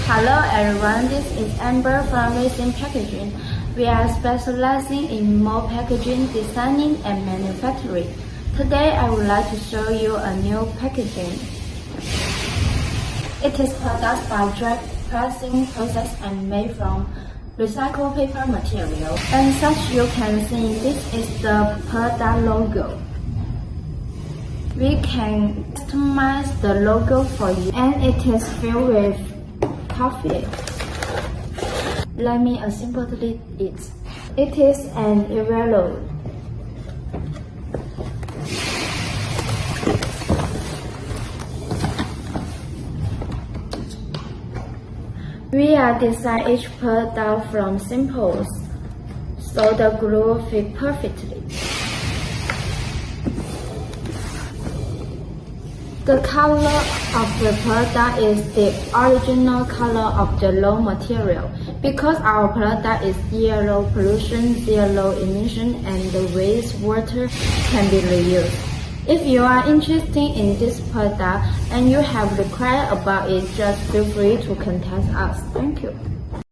Hello everyone, this is Amber from Racing Packaging. We are specializing in mold packaging, designing and manufacturing. Today I would like to show you a new packaging. It is produced by dry pressing process and made from recycled paper material. And such you can see, this is the product logo. We can customize the logo for you, and it is filled with coffee. Let me assemble it. It is an envelope. We are design each product from samples, so the glue fit perfectly. The color of the product is the original color of the raw material. Because our product is zero pollution, zero emission, and the wastewater can be reused. If you are interested in this product and you have requests about it, just feel free to contact us. Thank you.